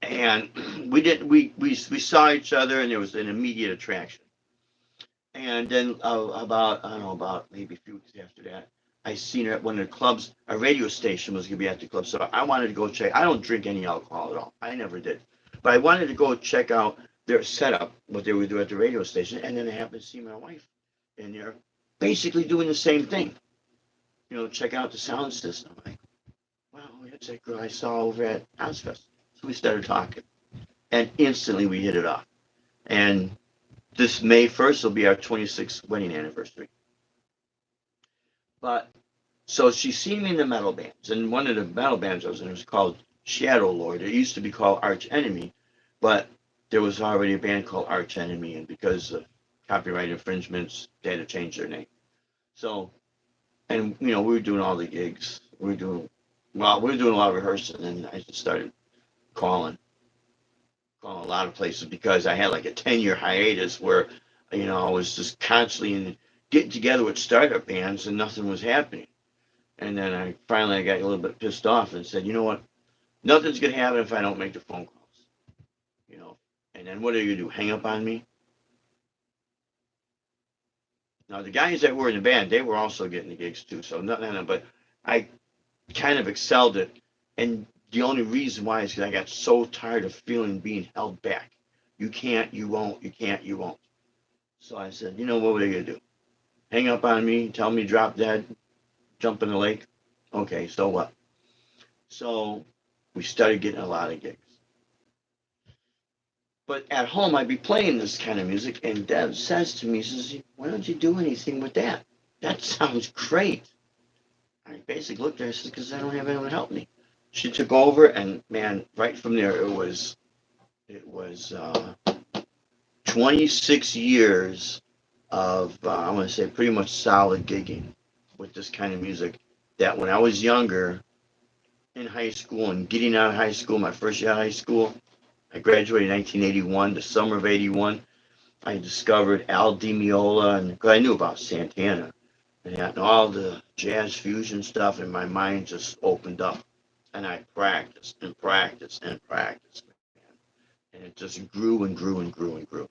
and we saw each other, and there was an immediate attraction. And then about I don't know about maybe a few weeks after that, I seen her at one of the clubs. A radio station was gonna be at the club, so I wanted to go check. I don't drink any alcohol at all. I never did, but I wanted to go check out their setup, what they would do at the radio station. And then I happened to see my wife in there, basically doing the same thing. Check out the sound system. I'm like, wow, that's that girl I saw over at Ozfest. So we started talking, and instantly we hit it off. And this May 1st will be our 26th wedding anniversary. But so she's seen me in the metal bands, and one of the metal bands I was in was called Shadow Lord. It used to be called Arch Enemy, but there was already a band called Arch Enemy, and because of copyright infringements, they had to change their name. So, and we were doing all the gigs. We were doing a lot of rehearsing, and I just started calling a lot of places because I had like a 10-year hiatus where, I was just constantly getting together with startup bands and nothing was happening. And then I got a little bit pissed off and said, you know what? Nothing's gonna happen if I don't make the phone calls. You know. And then what are you gonna do? Hang up on me? Now the guys that were in the band, they were also getting the gigs too. So no, but I kind of excelled it. And The only reason why is because I got so tired of feeling being held back. You can't, you won't, you can't, you won't. So I said, you know what are they gonna do? Hang up on me, tell me drop dead, jump in the lake? Okay, so what? So we started getting a lot of gigs. But at home, I'd be playing this kind of music, and Deb says to me, she says, why don't you do anything with that? That sounds great. I basically looked at her and said, because I don't have anyone to help me. She took over, and man, right from there, it was 26 years of I want to say pretty much solid gigging with this kind of music. That when I was younger in high school and getting out of high school, my first year of high school, I graduated in 1981, the summer of 81. I discovered Al Di Meola, and cause I knew about Santana and all the jazz fusion stuff, and my mind just opened up. And I practiced and practiced and practiced, and it just grew and grew and grew and grew.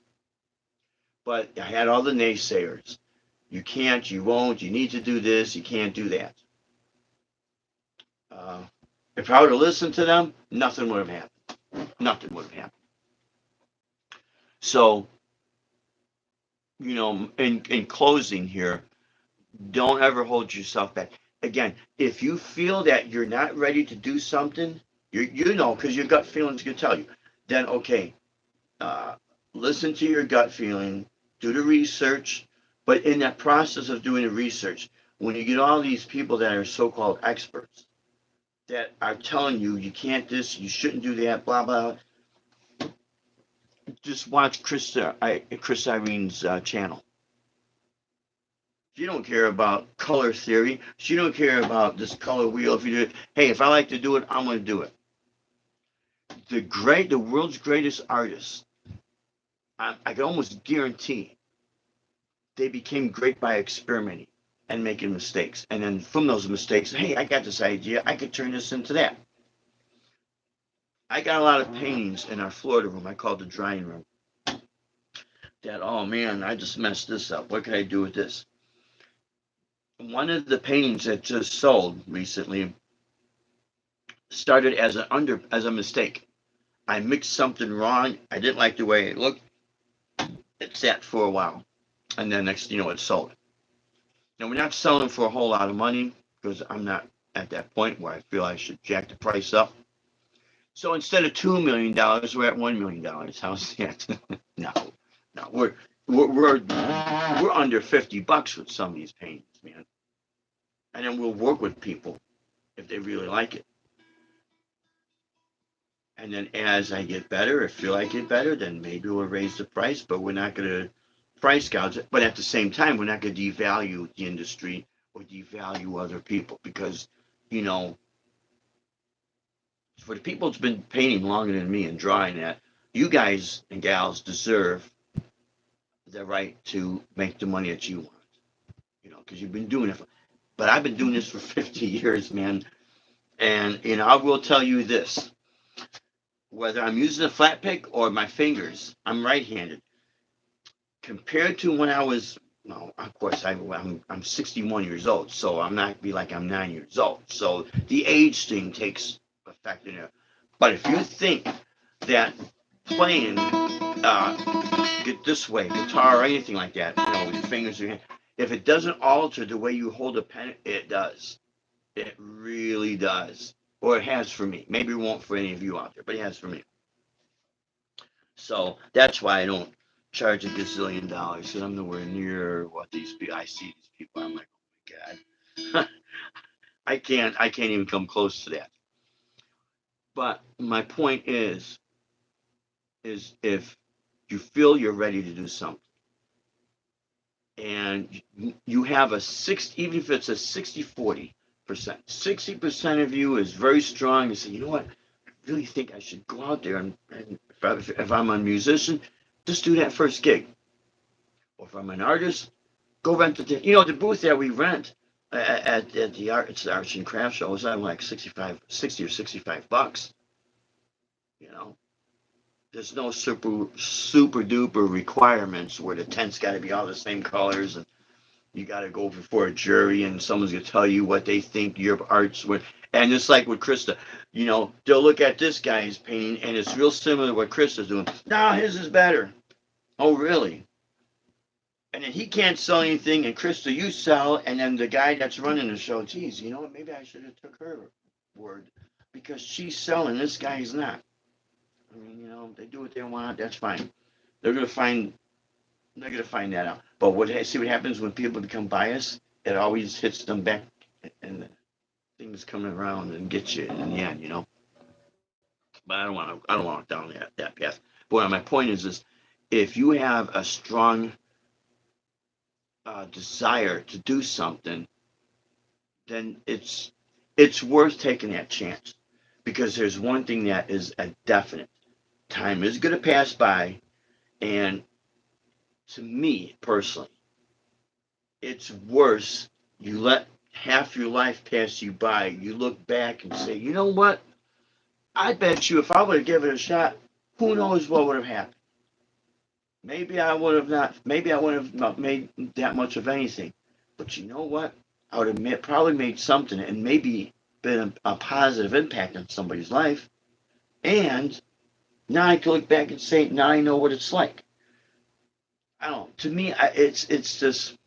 But I had all the naysayers. You can't, you won't, you need to do this, you can't do that. Uh, if I would have listened to them, nothing would have happened. Nothing would have happened. So, in closing here, don't ever hold yourself back. Again, if you feel that you're not ready to do something, because your gut feelings can tell you, then okay, uh, listen to your gut feeling, do the research. But in that process of doing the research, when you get all these people that are so-called experts that are telling you you can't this, you shouldn't do that, blah blah, just watch Chris Irene's channel. She don't care about color theory. She don't care about this color wheel. If you do it, hey, if I like to do it, I'm going to do it. The world's greatest artists, I can almost guarantee they became great by experimenting and making mistakes. And then from those mistakes, hey, I got this idea. I could turn this into that. I got a lot of paintings in our Florida room. I call it the drying room. That, oh man, I just messed this up. What can I do with this? One of the paintings that just sold recently started as a mistake. I mixed something wrong. I didn't like the way it looked. It sat for a while, and then next, it sold. Now we're not selling for a whole lot of money because I'm not at that point where I feel I should jack the price up. So instead of $2 million, we're at $1 million. How's that? No, no, we're under $50 with some of these paintings, man. And then we'll work with people if they really like it. And then as I get better, if feel I get better, then maybe we'll raise the price, but we're not going to price gouge it. But at the same time, we're not going to devalue the industry or devalue other people because, you know, for the people that's been painting longer than me and drawing that, you guys and gals deserve the right to make the money that you want, because you've been doing it. But I've been doing this for 50 years, man. And, I will tell you this. Whether I'm using a flat pick or my fingers, I'm right-handed. Compared to when I was, well, of course, I'm 61 years old, so I'm not be like I'm 9 years old. So the age thing takes effect in there. But if you think that playing, get this way, guitar or anything like that, with your fingers, if it doesn't alter the way you hold a pen, it does. It really does. Or it has for me. Maybe it won't for any of you out there, but it has for me. So that's why I don't charge a gazillion dollars. Because I'm nowhere near what these people. I see these people. I'm like, oh my god, I can't even come close to that. But my point is if you feel you're ready to do something, and you have even if it's a 60-40%, 60% of you is very strong and say, you know what, I really think I should go out there and if I'm a musician, just do that first gig. Or if I'm an artist, go rent the booth that we rent at the it's the arts and crafts show is on like 60 or $65. There's no super duper requirements where the tent's got to be all the same colors and you got to go before a jury and someone's going to tell you what they think your art's worth. And it's like with Krista, they'll look at this guy's painting and it's real similar to what Krista's doing. No, his is better. Oh, really? And then he can't sell anything, and Krista, you sell, and then the guy that's running the show, geez, you know what? Maybe I should have took her word because she's selling. This guy's not. I mean, they do what they want. That's fine. They're gonna find. They're gonna find that out. But see what happens when people become biased? It always hits them back, and things coming around and get you in the end. But I don't want to. I don't want down that path. But my point is, if you have a strong desire to do something, then it's worth taking that chance. Because there's one thing that is a definite: time is going to pass by, and to me personally, it's worse. You let half your life pass you by. You look back and say, you know what? I bet you if I would have given it a shot, who knows what would have happened. Maybe I would have not. Maybe I wouldn't have not made that much of anything. But you know what? I would have probably made something and maybe been a positive impact on somebody's life. And now I can look back and say, now I know what it's like. I don't know. To me, it's just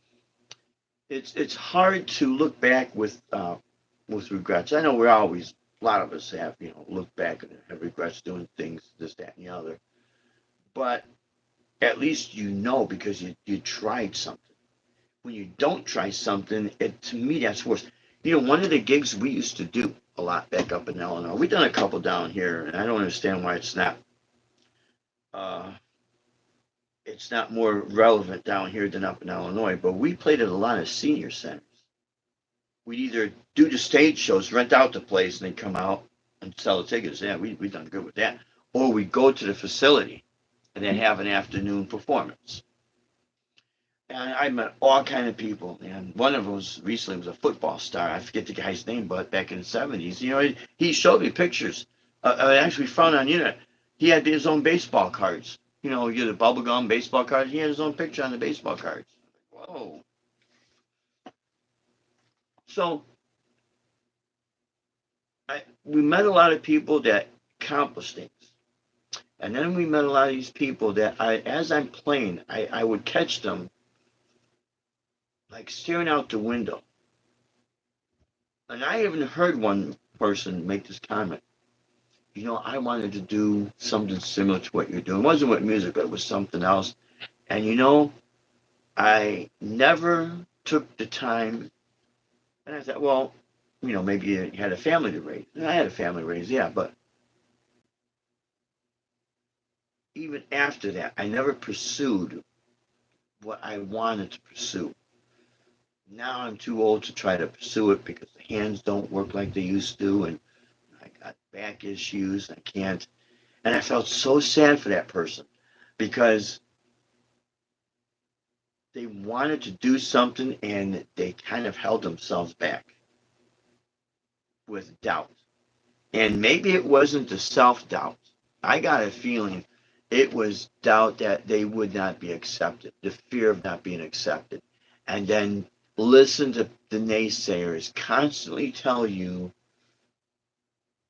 it's hard to look back with regrets. I know we're always a lot of us have look back and have regrets doing things this that and the other, but at least because you tried something. When you don't try something, to me that's worse. One of the gigs we used to do a lot back up in Illinois. We've done a couple down here, and I don't understand why uh, it's not more relevant down here than up in Illinois. But we played at a lot of senior centers. We'd either do the stage shows, rent out the place, and then come out and sell the tickets. Yeah, we done good with that. Or we go to the facility and then have an afternoon performance. And I met all kind of people, and one of them recently was a football star. I forget the guy's name, but back in the '70s, he showed me pictures. I actually found on the internet he had his own baseball cards. You get a bubblegum baseball card. He had his own picture on the baseball cards. Whoa! So we met a lot of people that accomplished things, and then we met a lot of these people that as I'm playing, I would catch them like staring out the window. And I even heard one person make this comment. I wanted to do something similar to what you're doing. It wasn't with music, but it was something else. And I never took the time. And I thought, well, maybe you had a family to raise. And I had a family to raise, yeah. But even after that, I never pursued what I wanted to pursue. Now I'm too old to try to pursue it because the hands don't work like they used to, and I got back issues. I can't. And I felt so sad for that person because they wanted to do something and they kind of held themselves back with doubt. And maybe it wasn't the self doubt. I got a feeling it was doubt that they would not be accepted, the fear of not being accepted. And then listen to the naysayers constantly tell you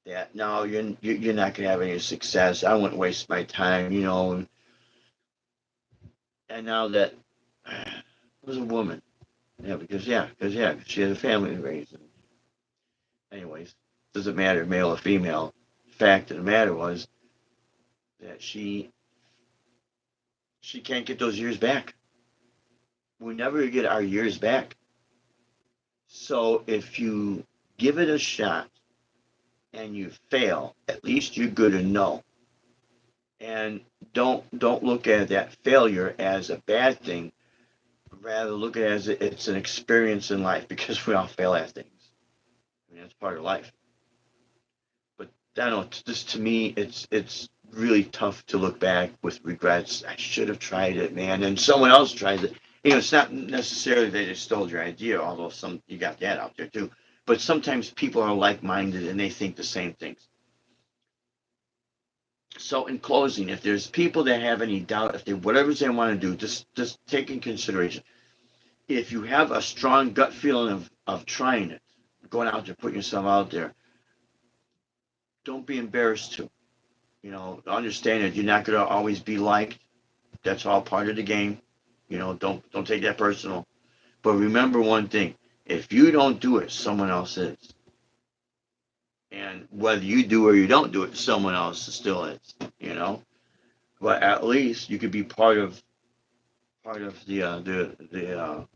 that no, you're not going to have any success. I wouldn't waste my time. And now that was a woman, because she had a family to raise. Anyways, doesn't matter male or female. The fact of the matter was that she can't get those years back. We never get our years back. So if you give it a shot and you fail, at least you're good to know. And don't look at that failure as a bad thing. Rather look at it as it's an experience in life because we all fail at things. I mean, that's part of life. But I don't know, just to me, it's really tough to look back with regrets. I should have tried it, man. And someone else tried it. It's not necessarily they just stole your idea, although you got that out there too. But sometimes people are like-minded and they think the same things. So in closing, if there's people that have any doubt, if they whatever they want to do, just take in consideration. If you have a strong gut feeling of trying it, going out there, putting yourself out there, don't be embarrassed to. Understand that you're not going to always be liked. That's all part of the game. Don't take that personal. But remember one thing: if you don't do it, someone else is. And whether you do or you don't do it, someone else still is. You know. But at least you could be part of the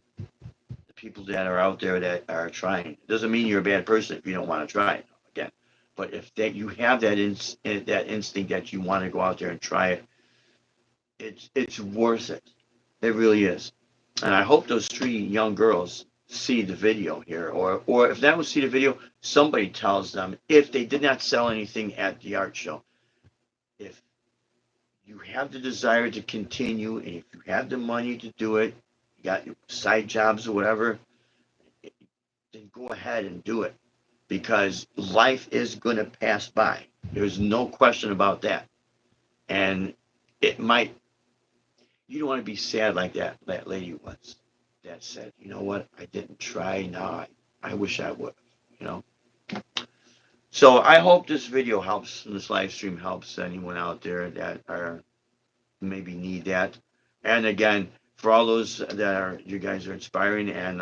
people that are out there that are trying. It doesn't mean you're a bad person if you don't want to try it again. But if that you have that instinct that you want to go out there and try it, it's worth it. It really is. And I hope those three young girls see the video here, or if they don't see the video, somebody tells them if they did not sell anything at the art show. If you have the desire to continue, and if you have the money to do it, you got your side jobs or whatever, then go ahead and do it because life is going to pass by. There's no question about that. And it might, you don't want to be sad like that lady was that said, you know what, I didn't try. Now I wish I would, you know. So I hope this video helps, and this live stream helps anyone out there that are maybe need that. And again, for all those that are, you guys are inspiring. And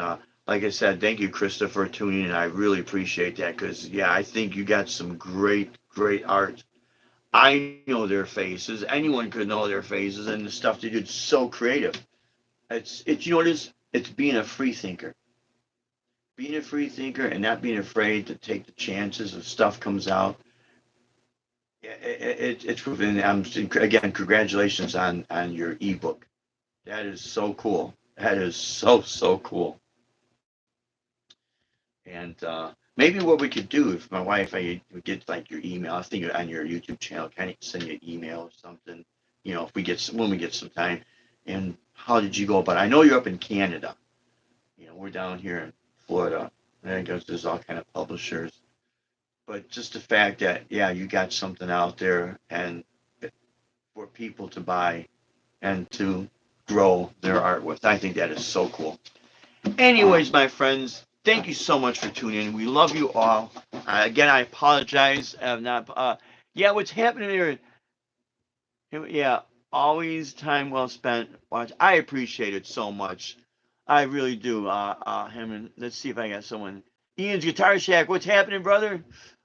like I said, thank you, Krista, for tuning in. I really appreciate that because, yeah, I think you got some great, great art. I know their faces. Anyone could know their faces, and the stuff they did so creative. It's you know what it is? It's being a free thinker. Being a free thinker and not being afraid to take the chances if stuff comes out. It's proven. Again, congratulations on your ebook. That is so cool. That is so cool. And maybe what we could do if my wife, I would get like your email. I think on your YouTube channel, kind of send you an email or something. If we get when we get some time. And how did you go about it? I know you're up in Canada. We're down here in Florida. And I guess there's all kind of publishers. But just the fact that yeah, you got something out there and for people to buy and to grow their art with. I think that is so cool. Anyways, my friends, thank you so much for tuning in. We love you all. Again, I apologize. I'm not. Yeah, what's happening here? Yeah, always time well spent. Watch. I appreciate it so much. I really do. Hammond. Let's see if I got someone. Ian's Guitar Shack. What's happening, brother?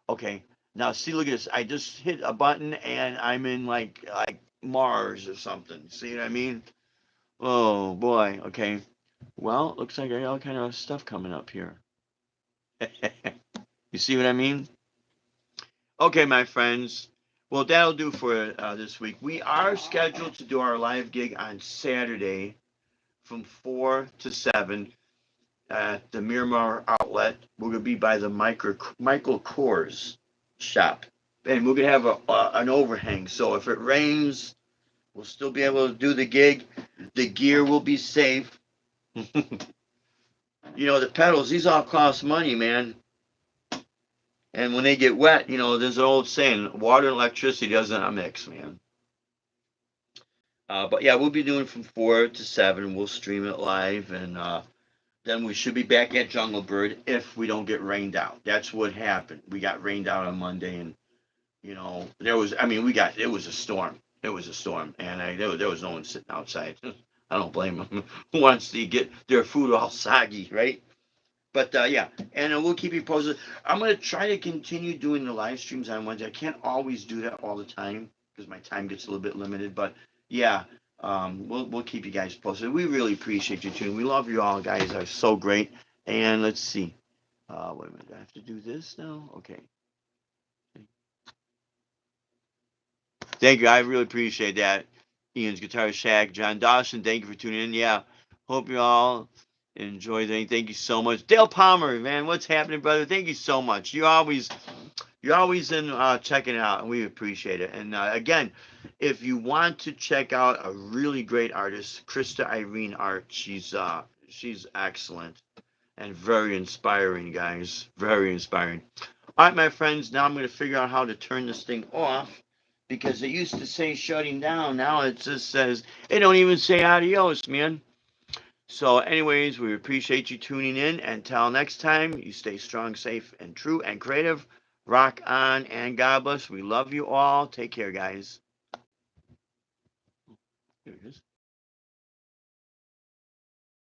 Okay. Now see, look at this. I just hit a button and I'm in like Mars or something. See what I mean? Oh boy. Okay. Well, looks like I got all kind of stuff coming up here. You see what I mean? Okay, my friends. Well, that'll do for this week. We are scheduled to do our live gig on Saturday from 4 to 7 at the Miramar Outlet. We're going to be by the Michael Kors shop. And we're going to have an overhang. So if it rains, we'll still be able to do the gig. The gear will be safe. The pedals, these all cost money, man. And when they get wet, there's an old saying, water and electricity doesn't mix, man. But yeah, we'll be doing from 4 to 7. We'll stream it live, and then we should be back at Jungle Bird if we don't get rained out. That's what happened. We got rained out on Monday, and there was, it was a storm. It was a storm, and there was no one sitting outside. I don't blame them. Who wants to get their food all soggy, right? But yeah, and we'll keep you posted. I'm gonna try to continue doing the live streams on Wednesday. I can't always do that all the time because my time gets a little bit limited. But yeah, we'll keep you guys posted. We really appreciate you tuning. We love you all, guys. Are so great. And let's see. Wait a minute. Do I have to do this now? Okay. Thank you. I really appreciate that. Ian's Guitar Shack, John Dawson. Thank you for tuning in. Yeah. Hope you all enjoy the thing. Thank you so much. Dale Palmer, man, what's happening, brother? Thank you so much. You're always in checking it out, and we appreciate it. And again, if you want to check out a really great artist, Krista Irene Art, she's excellent and very inspiring, guys. Very inspiring. All right, my friends. Now I'm going to figure out how to turn this thing off because it used to say shutting down. Now it just says it don't even say adios, man. So, anyways, we appreciate you tuning in. Until next time, you stay strong, safe, and true and creative. Rock on and God bless. We love you all. Take care, guys. Here it is.